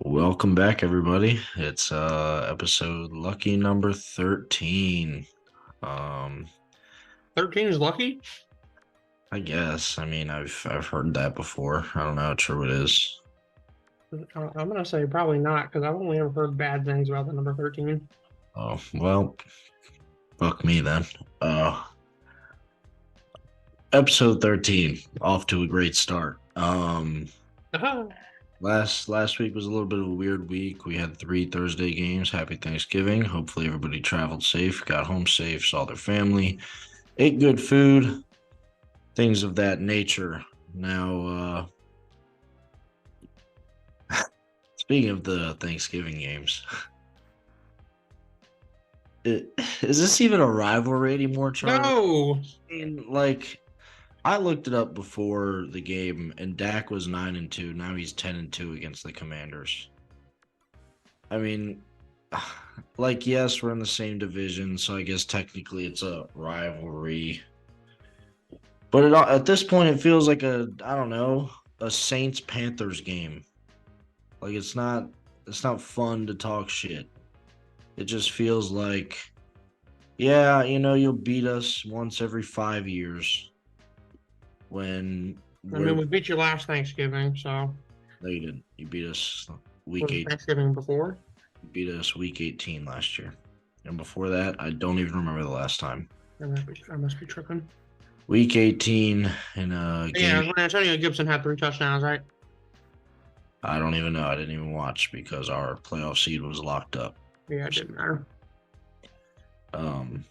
Welcome back, everybody. It's episode lucky number 13. Um, 13 is lucky? I guess. I mean, I've heard that before. I don't know how true it is. I'm going to say probably not because I've only ever heard bad things about the number 13. Oh, well, fuck me then. Uh, Episode 13, off to a great start. Uh-huh. Last week was a little bit of a weird week. We had 3 Thursday games. Happy Thanksgiving. Hopefully everybody traveled safe, got home safe, saw their family, ate good food, things of that nature. Now, speaking of the Thanksgiving games, is this even a rivalry anymore, Charlie? No. I mean, like, I looked it up before the game, and Dak was 9-2. Now he's 10-2 against the Commanders. I mean, like, yes, we're in the same division, so I guess technically it's a rivalry. But at this point, it feels like I don't know, a Saints Panthers game. Like it's not fun to talk shit. It just feels like, yeah, you'll beat us once every 5 years when I mean, we're we beat you last Thanksgiving, so no, you didn't. You beat us week was it 8. Thanksgiving before? You beat us week 18 last year. And before that, I don't even remember the last time. I must be tripping. Week 18 in a Yeah, game. when Antonio Gibson had 3 touchdowns, right? I don't even know. I didn't even watch because our playoff seed was locked up. Yeah, it didn't matter. Um,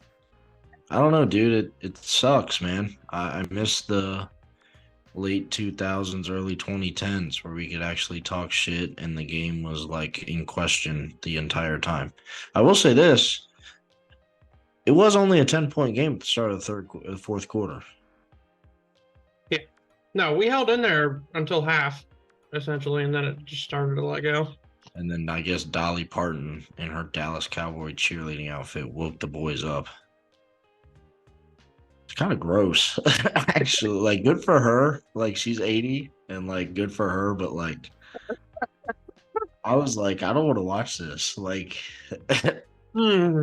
I don't know, dude. It sucks, man. I miss the late 2000s, early 2010s where we could actually talk shit and the game was like in question the entire time. I will say this. It was only a 10-point game at the start of the fourth quarter. Yeah. No, we held in there until half, essentially, and then it just started to let go. And then I guess Dolly Parton in her Dallas Cowboy cheerleading outfit woke the boys up. It's kind of gross, actually. Like, good for her. Like, she's 80 and, like, good for her. But, like, I was like, I don't want to watch this. Like, it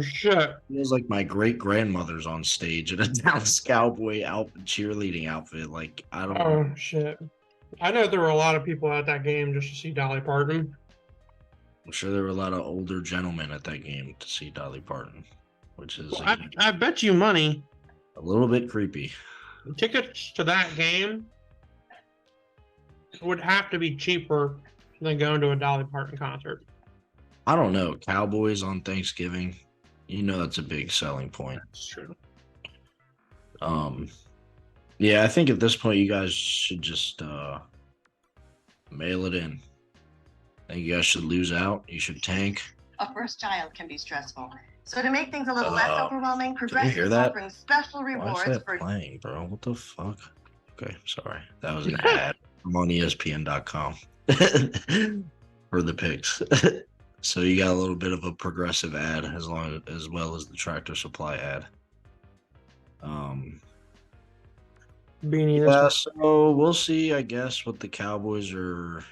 Shit. feels like my great grandmother's on stage in a Dallas Cowboy cheerleading outfit. Like, I don't know. Oh, shit. I know there were a lot of people at that game just to see Dolly Parton. I'm sure there were a lot of older gentlemen at that game to see Dolly Parton, which is, Well, again, I bet you money a little bit creepy. tickets to that game would have to be cheaper than going to a Dolly Parton concert. I don't know. Cowboys on Thanksgiving, that's a big selling point. That's true. Um, yeah, I think at this point you guys should just mail it in. I think you guys should lose out. You should tank. A first child can be stressful. So to make things a little less overwhelming, Can you Progressive hear is that? offering special Why is rewards that for playing, bro? What the fuck? Okay, sorry. That was an ad. I'm on ESPN.com for the picks. So you got a little bit of a Progressive ad as well as the Tractor Supply ad. Beanie. Yeah, so we'll see, I guess, what the Cowboys are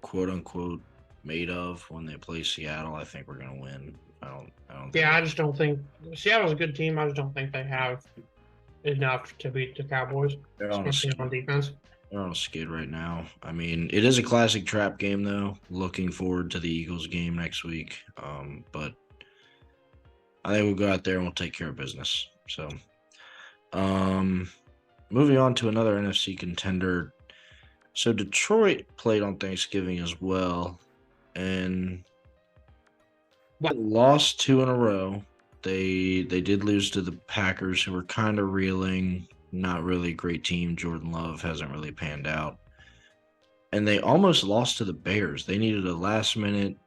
quote unquote made of when they play Seattle. I think we're gonna win. I don't Yeah, I just don't think Seattle's a good team. I just don't think they have enough to beat the Cowboys, they're on a especially skid. on defense. They're on a skid right now. I mean, it is a classic trap game though. Looking forward to the Eagles game next week. But I think we'll go out there and we'll take care of business. So moving on to another NFC contender. So Detroit played on Thanksgiving as well, and lost 2 in a row. They did lose to the Packers, who were kind of reeling. Not really a great team. Jordan Love hasn't really panned out. And they almost lost to the Bears. They needed a last-minute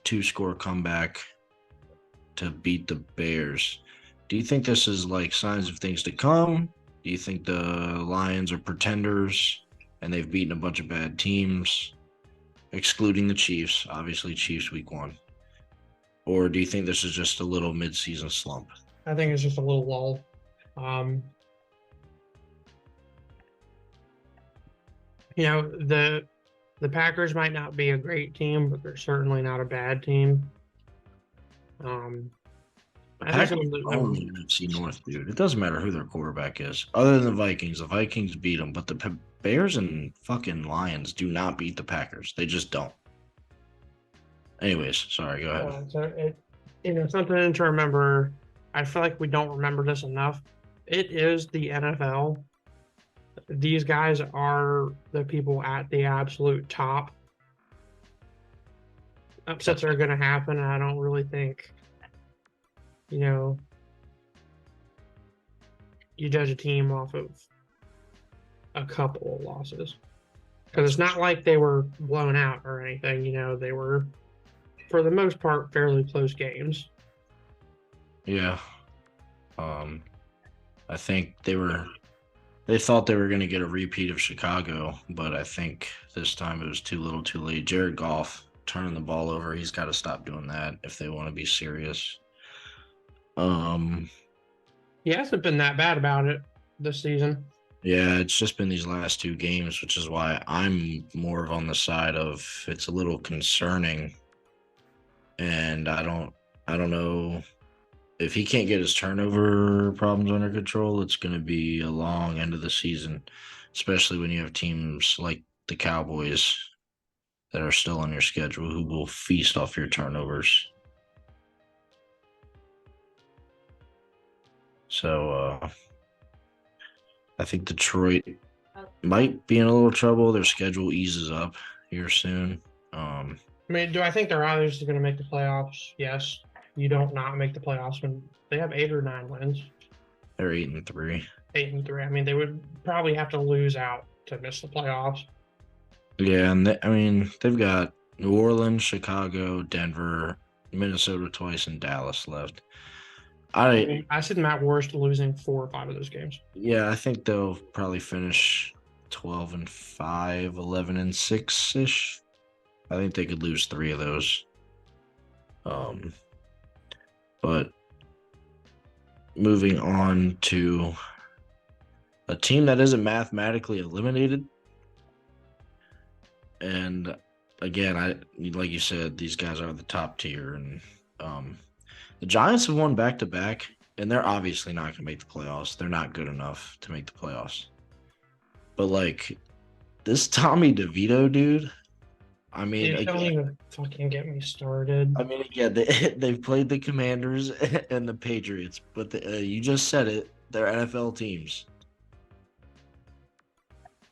2-score comeback to beat the Bears. Do you think this is like signs of things to come? Do you think the Lions are pretenders and they've beaten a bunch of bad teams, excluding the Chiefs? Obviously, Chiefs week 1. Or do you think this is just a little mid-season slump? I think it's just a little lull. The The Packers might not be a great team, but they're certainly not a bad team. I think Packers own the NFC North, dude. It doesn't matter who their quarterback is. Other than the Vikings beat them, but the Bears and fucking Lions do not beat the Packers. They just don't. Anyways, sorry, go ahead. So something to remember. I feel like we don't remember this enough. It is the NFL. These guys are the people at the absolute top. Upsets are going to happen, and I don't really think, you judge a team off of a couple of losses. Because it's not like they were blown out or anything. They were, for the most part, fairly close games. Yeah. I think they thought they were going to get a repeat of Chicago, but I think this time it was too little too late. Jared Goff turning the ball over. He's got to stop doing that if they want to be serious. He hasn't been that bad about it this season. Yeah, it's just been these last two games, which is why I'm more on the side of it's a little concerning. And I don't know if he can't get his turnover problems under control, it's going to be a long end of the season, especially when you have teams like the Cowboys that are still on your schedule who will feast off your turnovers. So I think Detroit might be in a little trouble. Their schedule eases up here soon. Do I think they're obviously going to make the playoffs? Yes. You don't not make the playoffs when they have 8 or 9 wins. They're 8-3. 8-3. They would probably have to lose out to miss the playoffs. Yeah, and they've got New Orleans, Chicago, Denver, Minnesota twice, and Dallas left. I said Matt Worst losing 4 or 5 of those games. Yeah, I think they'll probably finish 12-5, 11-6 ish. I think they could lose 3 of those. But moving on to a team that isn't mathematically eliminated. And again, like you said, these guys are the top tier. And the Giants have won back-to-back, and they're obviously not going to make the playoffs. They're not good enough to make the playoffs. But, this Tommy DeVito dude, don't even fucking get me started. They've played the Commanders and the Patriots, but you just said it, they're NFL teams.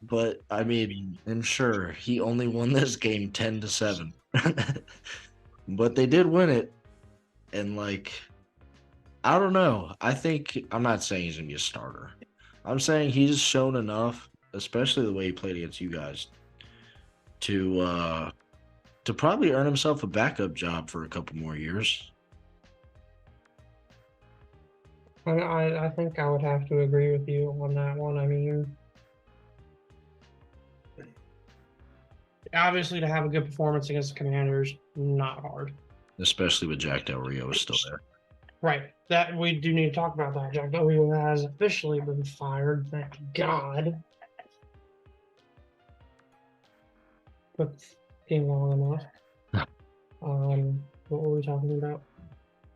But and sure, he only won this game 10-7, but they did win it. And I don't know. I'm not saying he's gonna be a starter. I'm saying he's shown enough, especially the way he played against you guys, to probably earn himself a backup job for a couple more years. I think I would have to agree with you on that one. Obviously, to have a good performance against the Commanders, not hard. Especially with Jack Del Rio is still there. Right. That we do need to talk about that. Jack Del Rio has officially been fired. Thank God. But came long enough. What were we talking about?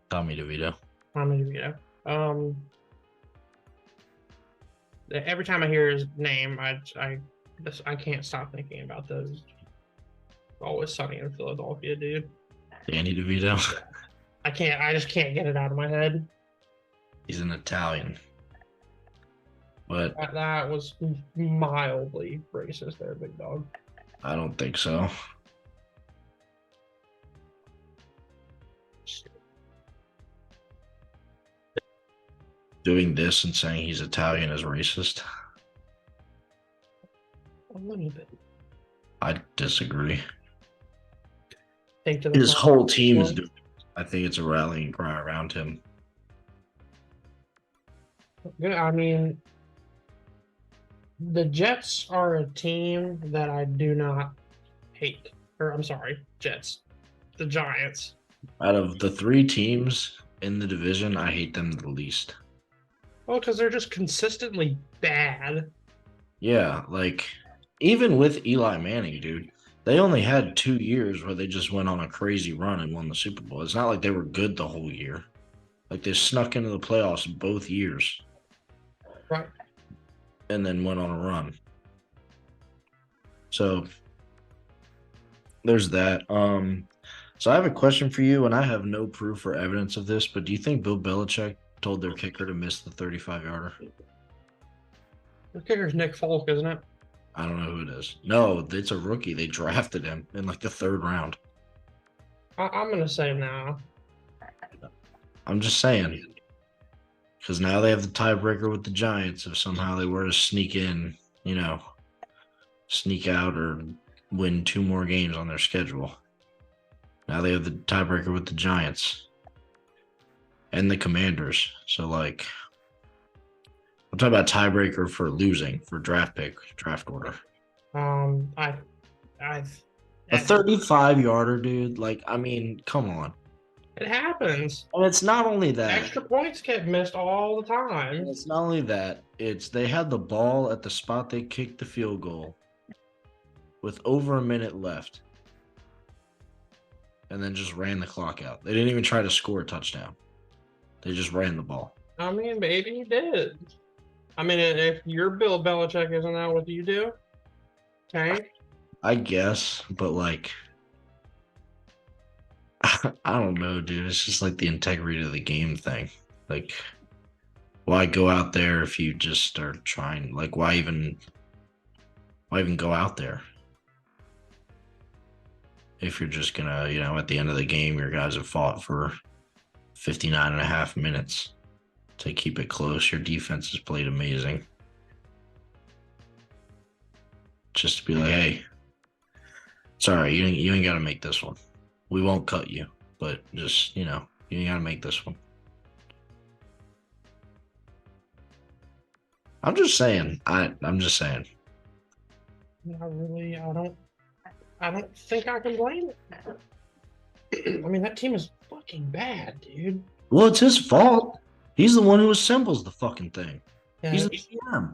Tommy DeVito. Every time I hear his name, I can't stop thinking about those Always Sunny in Philadelphia, dude. Danny DeVito. I just can't get it out of my head. He's an Italian. But that was mildly racist there, big dog. I don't think so. Doing this and saying he's Italian is racist? A little bit. I disagree. His whole team is doing it. I think it's a rallying cry around him. The Jets are a team that I do not hate. I'm sorry, Jets. The Giants. Out of the 3 teams in the division, I hate them the least. Well, because they're just consistently bad. Yeah, even with Eli Manning, dude, They only had 2 years where they just went on a crazy run and won the Super Bowl. It's not like they were good the whole year. Like they snuck into the playoffs both years Right. and then went on a run. So there's that. So I have a question for you, and I have no proof or evidence of this, but do you think Bill Belichick told their kicker to miss the 35-yarder? The kicker's Nick Folk, isn't it? I don't know who it is. No, it's a rookie. They drafted him in like the 3rd round. I'm gonna say no. I'm just saying. Because now they have the tiebreaker with the Giants if somehow they were to sneak in, sneak out or win 2 more games on their schedule. Now they have the tiebreaker with the Giants and the Commanders. So, like, I'm talking about tiebreaker for losing, for draft order. I A 35-yarder, dude. Like, I mean, come on. It happens. And it's not only that. Extra points get missed all the time. And it's not only that. It's they had the ball at the spot they kicked the field goal with over a minute left. And then just ran the clock out. They didn't even try to score a touchdown. They just ran the ball. I mean, maybe he did. I mean, if you're Bill Belichick, isn't that what you do? Okay. I guess, but like, I don't know, dude. It's just like the integrity of the game thing. Like, why go out there if you just start trying? Like, why even go out there? If you're just gonna, at the end of the game, your guys have fought for 59 and a half minutes to keep it close. Your defense has played amazing. Just to be like, hey, sorry, you ain't got to make this one. We won't cut you, but just, you ain't got to make this one. I'm just saying. I'm just saying. Not really. I don't think I can blame it. I mean, that team is fucking bad, dude. Well, it's his fault. He's the one who assembles the fucking thing. Yeah, He's the GM.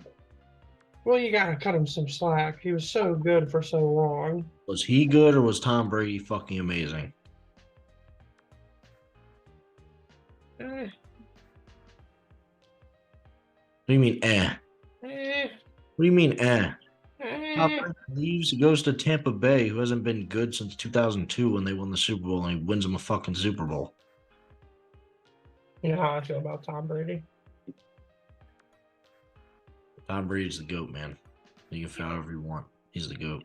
well, you gotta cut him some slack. He was so good for so long. Was he good or was Tom Brady fucking amazing? Eh, What do you mean, eh? eh, What do you mean, eh? Tom eh. Brady leaves, goes to Tampa Bay, who hasn't been good since 2002 when they won the Super Bowl, and he wins them a fucking Super Bowl. You know how I feel about Tom Brady. Tom Brady's the GOAT, man. You can feel however you want. He's the GOAT.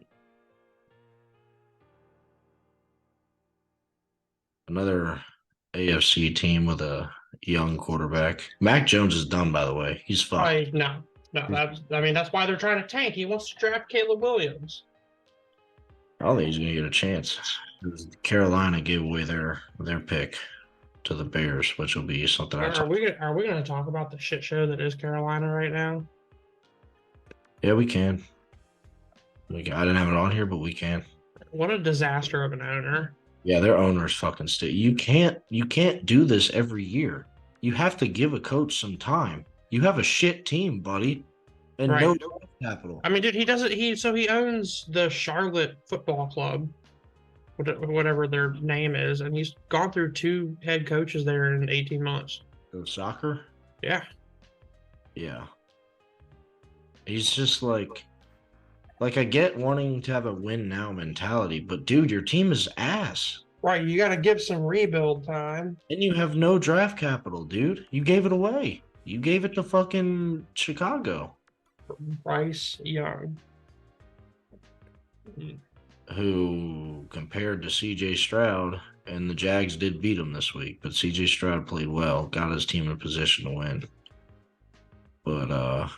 Another AFC team with a young quarterback. Mac Jones is done, by the way. He's fucked. No. That's why they're trying to tank. He wants to draft Caleb Williams. I don't think he's going to get a chance. Carolina gave away their pick to the Bears, which will be something Are we going to talk about the shit show that is Carolina right now? Yeah, we can. I didn't have it on here, but we can. What a disaster of an owner. Yeah, their owner's fucking You can't do this every year. You have to give a coach some time. You have a shit team, buddy, and Right. no draft capital. I mean, dude, he owns the Charlotte Football Club, whatever their name is, and he's gone through 2 head coaches there in 18 months. Soccer? Yeah. Yeah. He's just like I get wanting to have a win now mentality, but dude, your team is ass. Right, you got to give some rebuild time. And you have no draft capital, dude. You gave it away. You gave it to fucking Chicago. Bryce Young. Who compared to CJ Stroud, and the Jags did beat him this week, but CJ Stroud played well, got his team in a position to win. But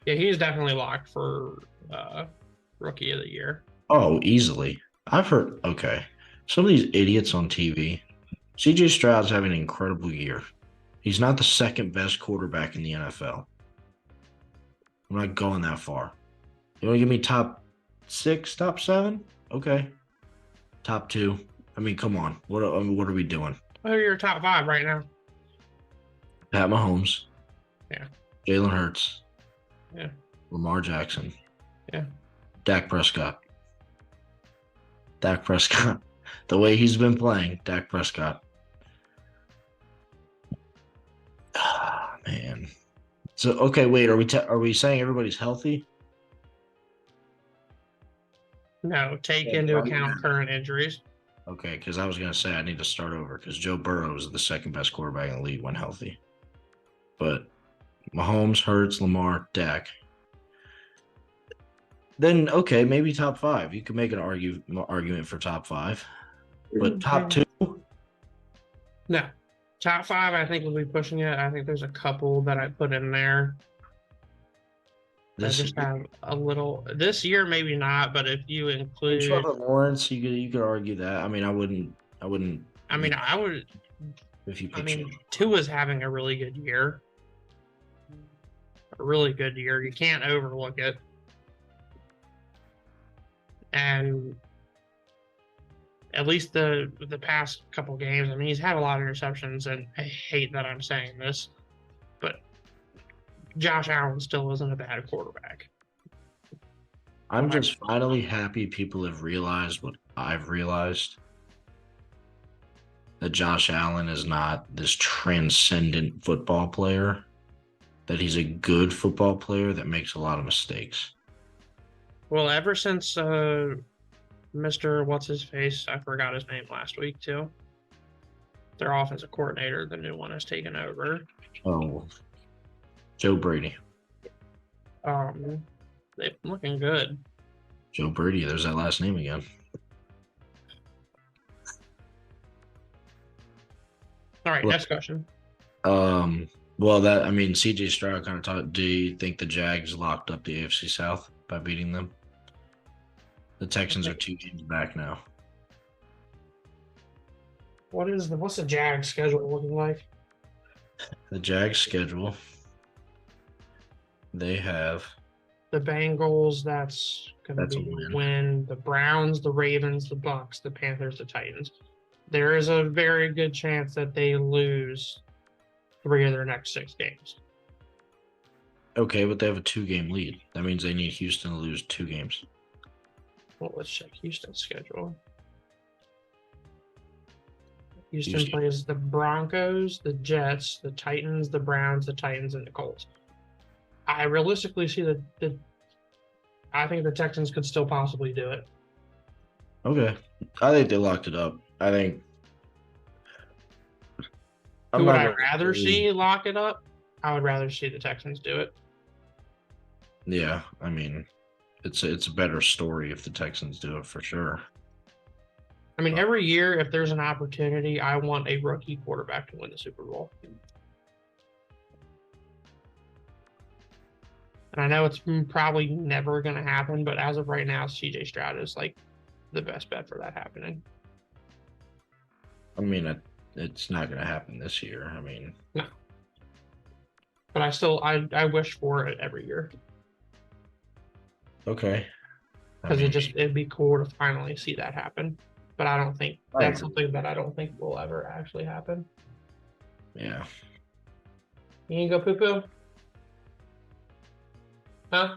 yeah, he's definitely locked for Rookie of the Year. Oh, easily. I've heard, okay. Some of these idiots on TV, CJ Stroud's having an incredible year. He's not the second best quarterback in the NFL. I'm not going that far. You want to give me top 6, top 7? Okay. Top 2. I mean, come on. What are we doing? Who are your top 5 right now? Pat Mahomes. Yeah. Jalen Hurts. Yeah. Lamar Jackson. Yeah. Dak Prescott. Dak Prescott. The way he's been playing, Dak Prescott. Ah, man. So okay, wait. Are we saying everybody's healthy? No, take Yeah, into right account now. current injuries. Okay, because I was gonna say I need to start over because Joe Burrow is the second best quarterback in the league when healthy. But Mahomes, Hurts, Lamar, Dak. Then okay, maybe top five. You could make an argument for top five, but top two. No. Top five, I think we'll be pushing it. I think there's a couple that I put in there that This just have a little. This year, maybe not, but if you include, Trevor Lawrence, you could argue that. I mean, I wouldn't. I mean, I would. If you I put mean, Tua's having a really good year. A really good year. You can't overlook it. And at least the past couple games, I mean, he's had a lot of interceptions, and I hate that I'm saying this, but Josh Allen still isn't a bad quarterback. I'm just finally happy people have realized what I've realized. That Josh Allen is not this transcendent football player, that he's a good football player that makes a lot of mistakes. Well, ever since Mr. What's his face, I forgot his name last week too. Their offensive coordinator, the new one, has taken over. Oh, Joe Brady. They've been looking good. Joe Brady, there's that last name again. All right, next question. Well, that I mean, CJ Stroud kind of talked. Do you think the Jags locked up the AFC South by beating them? The Texans are 2 games back now. What's the Jags schedule looking like? The Jags schedule. They have the Bengals. That's going to be a win. The Browns, the Ravens, the Bucks, the Panthers, the Titans. There is a very good chance that they lose 3 of their next 6 games. Okay, but they have a 2-game lead. That means they need Houston to lose 2 games. Well, let's check Houston's schedule. Houston plays the Broncos, the Jets, the Titans, the Browns, the Titans, and the Colts. I realistically see I think the Texans could still possibly do it. Okay. I think they locked it up. I think. Who would I rather see lock it up? I would rather see the Texans do it. Yeah, I mean, it's a better story if the Texans do it for sure. I mean, every year, if there's an opportunity, I want a rookie quarterback to win the Super Bowl. And I know it's probably never going to happen, but as of right now, CJ Stroud is like the best bet for that happening. I mean, it's not going to happen this year. I mean, no. But I wish for it every year. Okay. Because it'd be cool to finally see that happen. But I don't think that's something that I don't think will ever actually happen. Yeah. You can go poo-poo? Huh?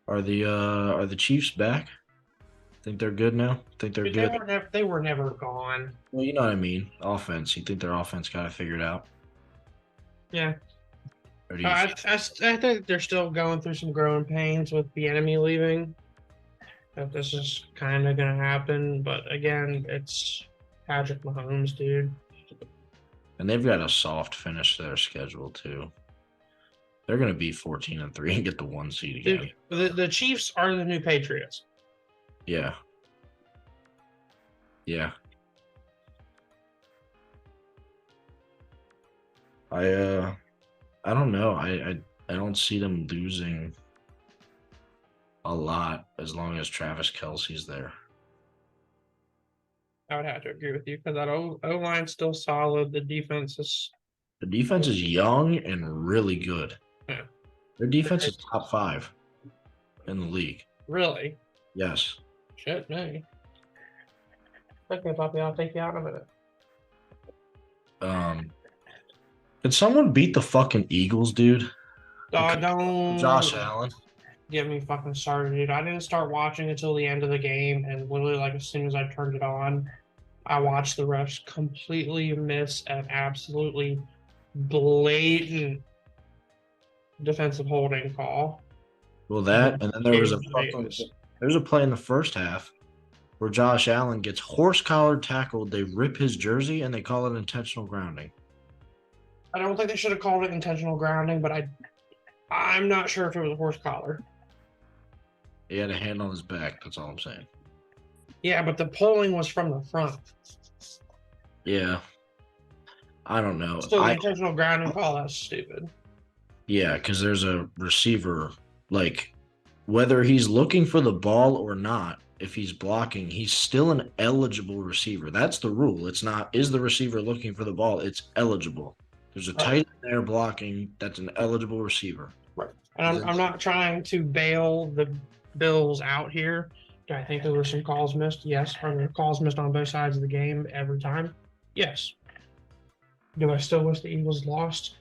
Are the Chiefs back? Think they're good now? Think they're good? They were never gone. Well, you know what I mean. Offense. You think their offense got it figured out? Yeah. I think they're still going through some growing pains with the enemy leaving. That this is kind of going to happen. But again, it's Patrick Mahomes, dude. And they've got a soft finish to their schedule, too. They're going to be 14-3 and get the 1 seed again. The Chiefs are the new Patriots. Yeah. Yeah. I don't know. I don't see them losing a lot as long as Travis Kelce's there. I would have to agree with you because that O-line's still solid. The defense is young and really good. Yeah. Their defense is top 5 in the league. Really? Yes. Shit, me. Okay, Poppy, I'll take you out in a minute. Can someone beat the fucking Eagles, dude? Don't. Josh Allen. get me fucking started, dude. I didn't start watching until the end of the game, and literally, like, as soon as I turned it on, I watched the refs completely miss an absolutely blatant defensive holding call. Well, that, and then there was Davis. a play in the first half where Josh Allen gets horse collared tackled. They rip his jersey and they call it intentional grounding. I don't think they should have called it intentional grounding, but I'm not sure if it was a horse collar. He had a hand on his back. That's all I'm saying. Yeah, but the polling was from the front. Yeah. I don't know. So the intentional grounding call, that's stupid. Yeah, because there's a receiver, like, whether he's looking for the ball or not, if he's blocking, he's still an eligible receiver. That's the rule. It's not, is the receiver looking for the ball? It's eligible. There's a tight end there blocking. That's an eligible receiver. Right. And I'm not trying to bail the Bills out here. Do I think there were some calls missed? Yes. Are there calls missed on both sides of the game every time? Yes. Do I still wish the Eagles lost?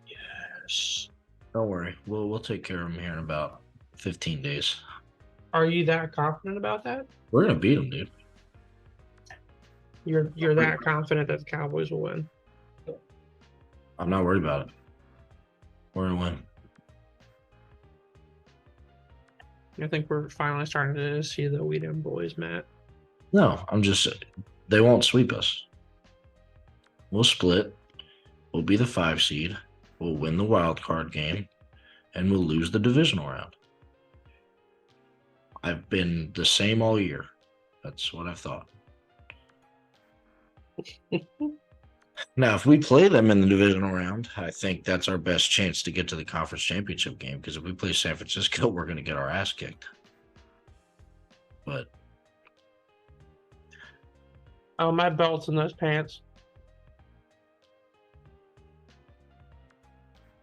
Yes. Don't worry. We'll take care of them here in about 15 days. Are you that confident about that? We're gonna beat them, dude. You're that confident that the Cowboys will win? I'm not worried about it. We're gonna win. I think we're finally starting to see the Weedham boys, Matt. No, they won't sweep us. We'll split. We'll be the 5 seed. We'll win the wild card game, and we'll lose the divisional round. I've been the same all year. That's what I thought. Now, if we play them in the divisional round, I think that's our best chance to get to the conference championship game, because if we play San Francisco, we're going to get our ass kicked. But oh, my belt's in those pants.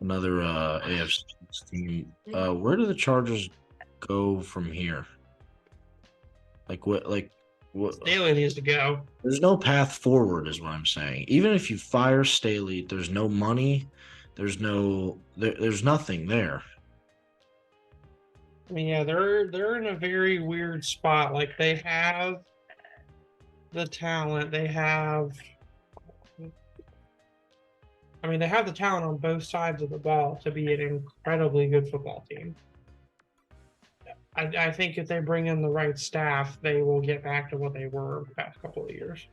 another AFC team. Where do the Chargers go from here? What? Staley needs to go. There's no path forward, is what I'm saying. Even if you fire Staley, there's no money. There's nothing there. I mean, yeah, they're in a very weird spot. Like, they have the talent. They have the talent on both sides of the ball to be an incredibly good football team. I think if they bring in the right staff, they will get back to what they were the past couple of years.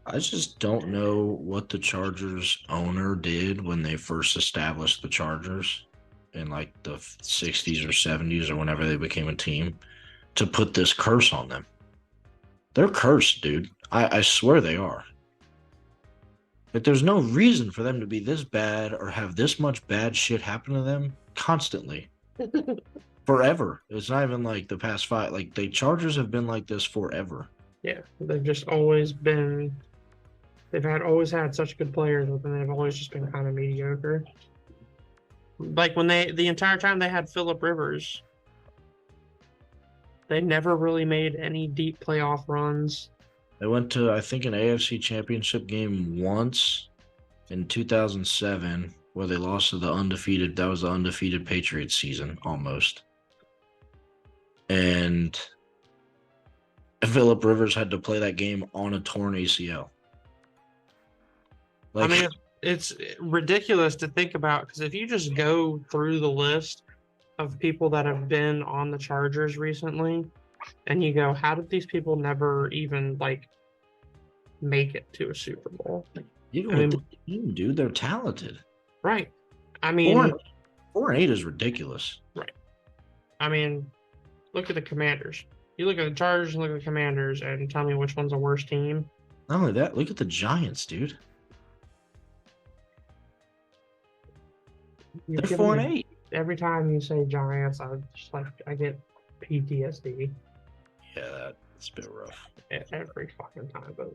I just don't know what the Chargers owner did when they first established the Chargers in like the 60s or 70s or whenever they became a team to put this curse on them. They're cursed, dude. I swear they are. Like, there's no reason for them to be this bad or have this much bad shit happen to them constantly. Forever. It's not even like the past 5. Like, the Chargers have been like this forever. Yeah, they've just always been. They've always had such good players, but then they've always just been kind of mediocre. Like, when the entire time they had Phillip Rivers, they never really made any deep playoff runs. They went to, I think, an AFC championship game once in 2007, where they lost to the undefeated Patriots season, almost. And Phillip Rivers had to play that game on a torn ACL. I mean, it's ridiculous to think about, because if you just go through the list of people that have been on the Chargers recently, and you go, how did these people never even make it to a Super Bowl? Even with the team, dude, they're talented. Right. I mean, 4-8 is ridiculous. Right. I mean, look at the Commanders. You look at the Chargers and look at the Commanders and tell me which one's a worse team. Not only that, look at the Giants, dude. They're 4-8. Every time you say Giants, I get PTSD. Yeah, that's a bit rough. Every fucking time. But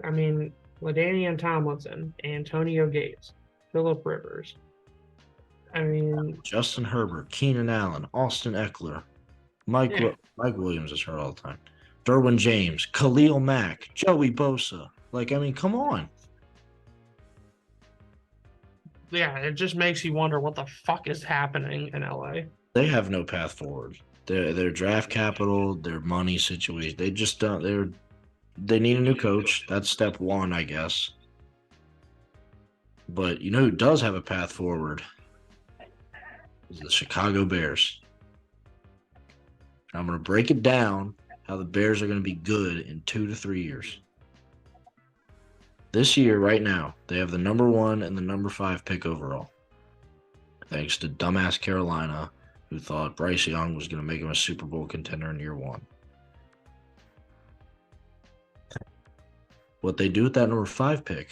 I mean, LaDainian Tomlinson, Antonio Gates, Phillip Rivers. I mean, Justin Herbert, Keenan Allen, Austin Eckler, Mike Williams is hurt all the time. Derwin James, Khalil Mack, Joey Bosa. Come on. Yeah, it just makes you wonder what the fuck is happening in LA. They have no path forward. Their draft capital, their money situation, they just don't. They need a new coach. That's step one, I guess. But you know who does have a path forward? Is the Chicago Bears. I'm going to break it down how the Bears are going to be good in 2 to 3 years. This year, right now, they have the number 1 and the number 5 pick overall. Thanks to dumbass Carolina, who thought Bryce Young was going to make him a Super Bowl contender in year 1. What they do with that number 5 pick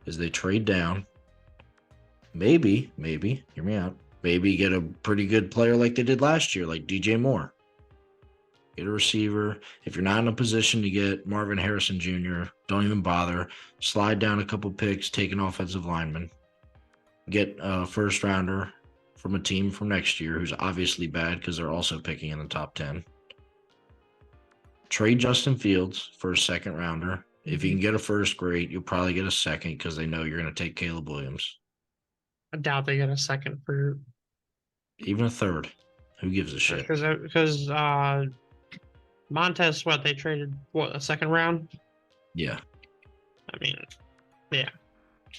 is they trade down. Maybe, hear me out. Maybe get a pretty good player like they did last year, like DJ Moore. Get a receiver. If you're not in a position to get Marvin Harrison Jr., don't even bother. Slide down a couple picks, take an offensive lineman. Get a first rounder from a team from next year who's obviously bad because they're also picking in the top 10. Trade Justin Fields for a second rounder. If you can get a first, great. You'll probably get a second because they know you're going to take Caleb Williams. I doubt they get a second for Even a third. Who gives a shit? because Montez Sweat, they traded a second round? Yeah. I mean, yeah.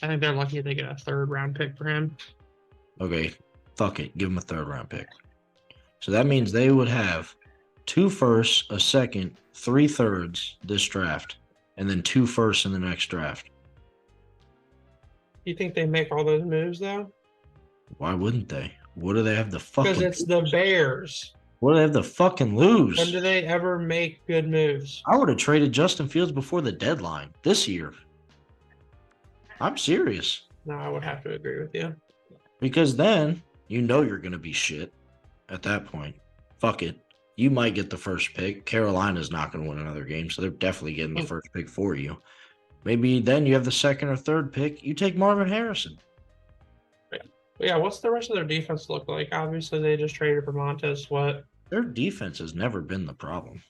I think they're lucky if they get a third round pick for him. Okay. Fuck it. Give him a third round pick. So that means they would have 2 firsts, a second, 3 thirds this draft, and then 2 firsts in the next draft. You think they make all those moves though? Why wouldn't they? What do they have to fucking Because it's the Bears. What do they have to fucking lose? When do they ever make good moves? I would have traded Justin Fields before the deadline this year. I'm serious. No, I would have to agree with you. Because then you know you're going to be shit at that point. Fuck it. You might get the first pick. Carolina's not going to win another game, so they're definitely getting the first pick for you. Maybe then you have the second or third pick. You take Marvin Harrison. Yeah, what's the rest of their defense look like? Obviously, they just traded for Montez Sweat. Their defense has never been the problem.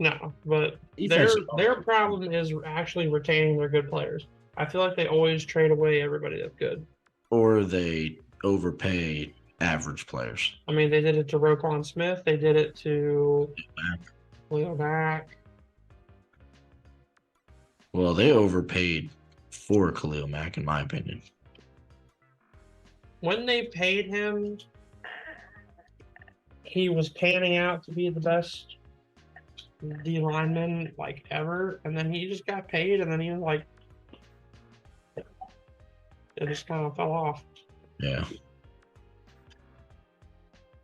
No, but their problem is actually retaining their good players. I feel like they always trade away everybody that's good. Or they overpay average players. I mean, they did it to Roquan Smith. They did it to Leo Mack. Well, they overpaid for Khalil Mack, in my opinion. When they paid him, he was panning out to be the best D lineman like ever, and then he just got paid, and then he was like, it just kind of fell off. Yeah.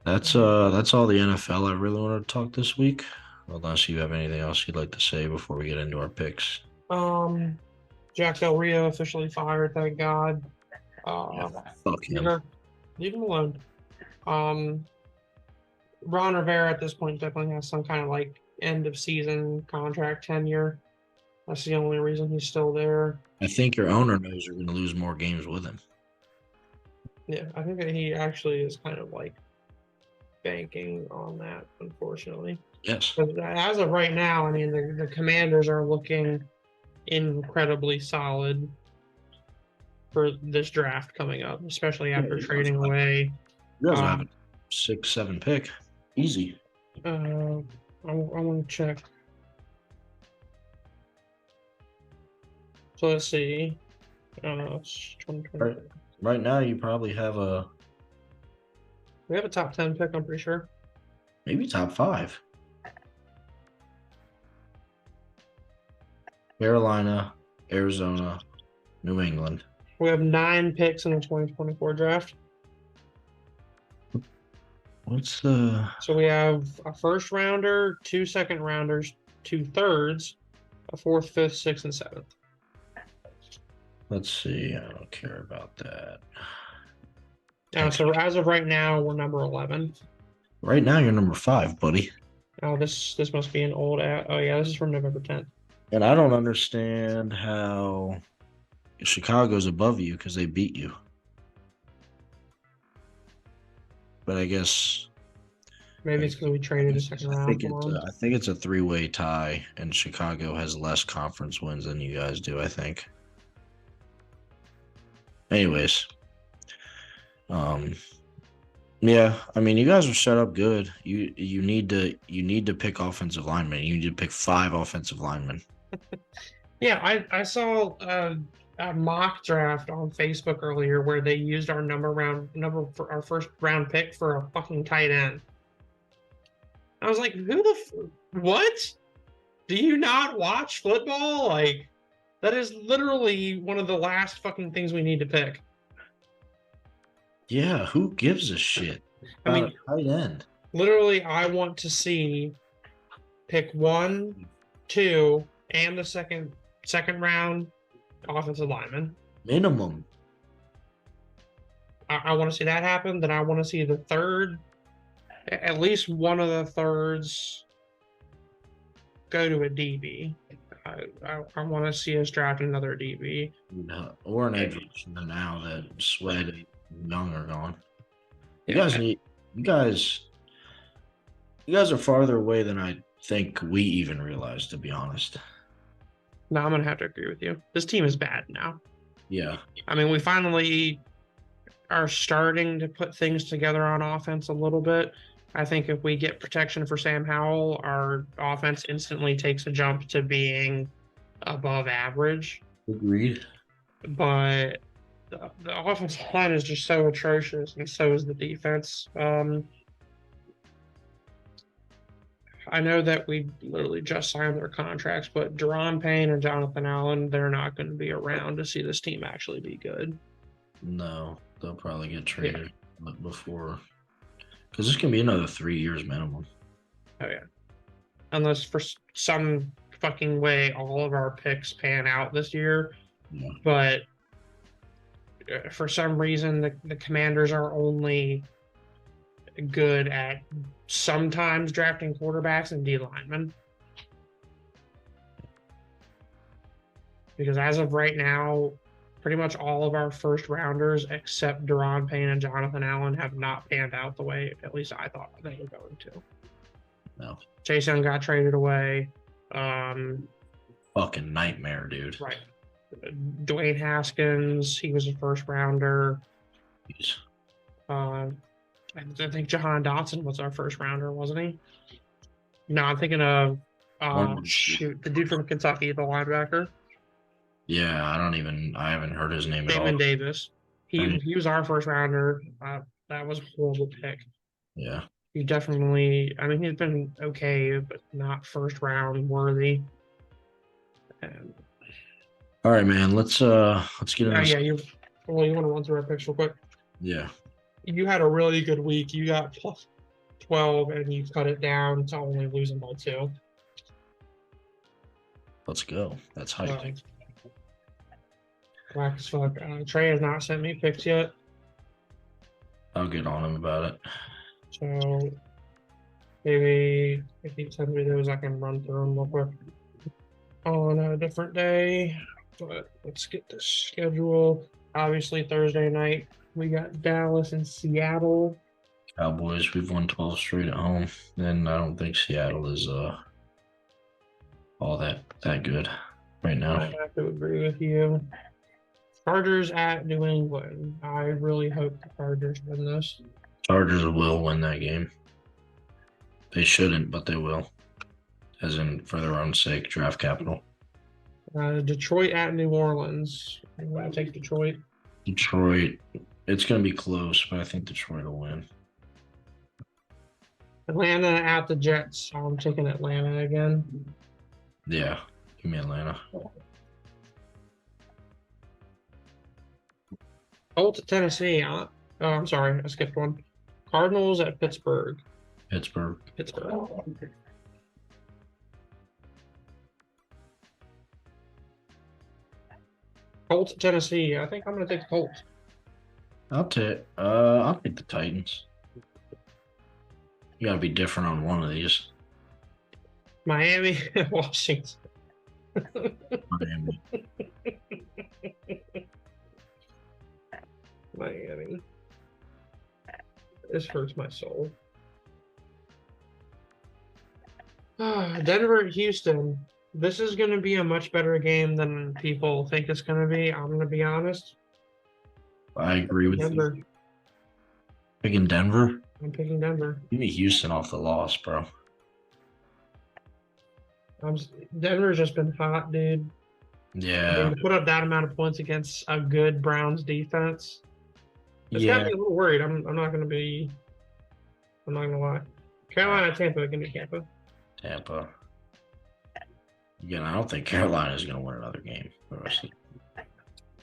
That's all the NFL I really want to talk this week. Unless you have anything else you'd like to say before we get into our picks. Jack Del Rio officially fired, thank God. Fuck him. Leave him alone. Ron Rivera at this point definitely has some kind of like end of season contract tenure. That's the only reason he's still there. I think your owner knows you're going to lose more games with him. Yeah, I think that he actually is kind of like banking on that, unfortunately. Yes. But as of right now, I mean, the Commanders are looking incredibly solid for this draft coming up, especially after trading away. You guys have a 6-7 pick. Easy. I want to check. So let's see. It's 2020. Right now, you probably have We have a top 10 pick, I'm pretty sure. maybe top 5. Carolina, Arizona, New England. We have 9 picks in the 2024 draft. What's the... So we have a first rounder, 2 second rounders, 2 thirds, a 4th, 5th, 6th, and 7th. Let's see. I don't care about that. So as of right now, we're number 11. Right now, you're number 5, buddy. Oh, this must be an old ad. Oh, yeah, this is from November 10th. And I don't understand how Chicago's above you because they beat you. But I guess... Maybe it's because we traded a second round. I think it's a 3-way tie, and Chicago has less conference wins than you guys do, I think. Anyways, Yeah, I mean, you guys are set up good. You need to pick offensive linemen. You need to pick 5 offensive linemen. Yeah, I saw a mock draft on Facebook earlier where they used our number for our first round pick for a fucking tight end. I was like, what? Do you not watch football? Like, that is literally one of the last fucking things we need to pick. Yeah, who gives a shit I about mean, a tight end? literally, I want to see pick 1, 2, and the second round offensive lineman. Minimum. I want to see that happen. Then I want to see the third, at least one of the thirds, go to a DB. I want to see us draft another DB. Or an edge rusher now that Sweat and Young are gone. You guys are farther away than I think we even realized, to be honest. No, I'm gonna have to agree with you. This team is bad now. Yeah. I mean, we finally are starting to put things together on offense a little bit. I think if we get protection for Sam Howell, our offense instantly takes a jump to being above average. Agreed. But the offensive line is just so atrocious, and so is the defense. I know that we literally just signed their contracts, but Deron Payne and Jonathan Allen, they're not going to be around to see this team actually be good. No, they'll probably get traded before, because this can be another 3 years minimum. Oh yeah, unless for some fucking way all of our picks pan out this year. Yeah. But for some reason, the Commanders are only good at sometimes drafting quarterbacks and D linemen. Because as of right now, pretty much all of our first rounders, except Deron Payne and Jonathan Allen, have not panned out the way at least I thought they were going to. No. Chase Young got traded away. Fucking nightmare, dude. Right. Dwayne Haskins, he was a first rounder. Jeez. I think Jahan Dotson was our first rounder, wasn't he? No, I'm thinking of the dude from Kentucky, the linebacker. Yeah, I haven't heard his name at all. Damon Davis. He was our first rounder. That was a horrible pick. Yeah. He definitely, I mean, he's been okay, but not first round worthy. All right, man. Let's get into this. Yeah, you want to run through our picks real quick? Yeah. You had a really good week. You got plus 12, and you cut it down to only losing by 2. Let's go. That's hype. Whack as fuck. Trey has not sent me picks yet. I'll get on him about it. So maybe if he sends me those, I can run through them real quick on a different day. But let's get the schedule. Obviously, Thursday night, we got Dallas and Seattle. Cowboys, we've won 12 straight at home. And I don't think Seattle is all that good right now. I have to agree with you. Chargers at New England. I really hope the Chargers win this. Chargers will win that game. They shouldn't, but they will. As in, for their own sake, draft capital. Detroit at New Orleans. I'm going to take Detroit. Detroit. It's going to be close, but I think Detroit will win. Atlanta at the Jets. I'm taking Atlanta again. Yeah, give me Atlanta. Colts at Tennessee. Oh, I'm sorry. I skipped one. Cardinals at Pittsburgh. Pittsburgh. Colts at Tennessee. I think I'm going to take the Colts. I'll take the Titans. You got to be different on one of these. Miami at Washington. Miami. This hurts my soul. Denver at Houston. This is going to be a much better game than people think it's going to be. I'm going to be honest. I agree with Denver. you. Picking Denver? I'm picking Denver. Give me Houston off the loss, bro. Denver's just been hot, dude. I Yeah. mean, to put up that amount of points against a good Browns defense, it's got Yeah. me a little worried. I'm not gonna lie. Carolina, Tampa, give me Tampa. Tampa. Again, I don't think Carolina's going to win another game.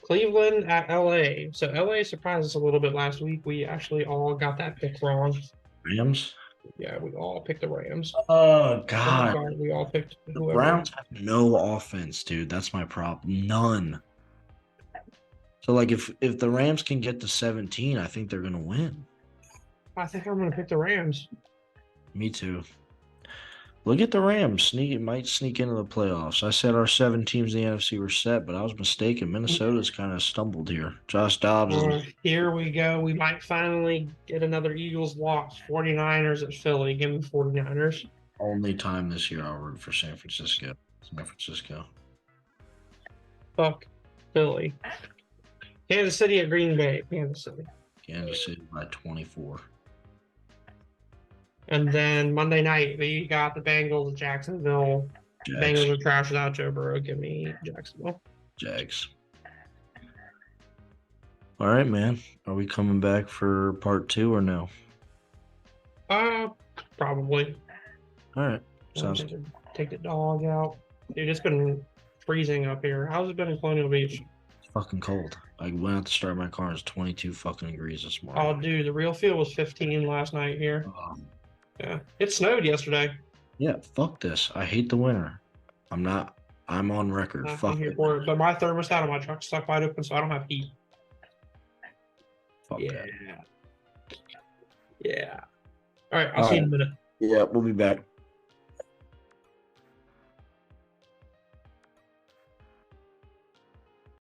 Cleveland at LA. So LA surprised us a little bit last week. We actually all got that pick wrong. Rams? Yeah, we all picked the Rams. Oh, God. We all picked The whoever. Browns have no offense, dude. That's my problem. None. So, like, if the Rams can get to 17, I think they're going to win. I think I'm going to pick the Rams. Me too. Look at the Rams. Might sneak into the playoffs. I said our 7 teams in the NFC were set, but I was mistaken. Minnesota's kind of stumbled here. Josh Dobbs is Here we go. We might finally get another Eagles loss. 49ers at Philly. Give me 49ers. only time this year I'll root for San Francisco. Fuck Philly. Kansas City at Green Bay. Kansas City by 24. And then Monday night, we got the Bengals, Jacksonville. Bengals are trash without Joe Burrow. Give me Jacksonville. Jags. All right, man. Are we coming back for part 2 or no? Probably. All right. Sounds Take the dog out. Dude, it's been freezing up here. How's it been in Colonial Beach? It's fucking cold. I went out to start my car. It's 22 fucking degrees this morning. Oh, dude, the real feel was 15 last night here. Yeah, it snowed yesterday. Yeah, fuck this. I hate the winter. I'm on record. Fuck here it. for it. But my thermostat on my truck's stuck wide open, so I don't have heat. Fuck that. Yeah. All right, I'll see you in a minute. Yeah, we'll be back.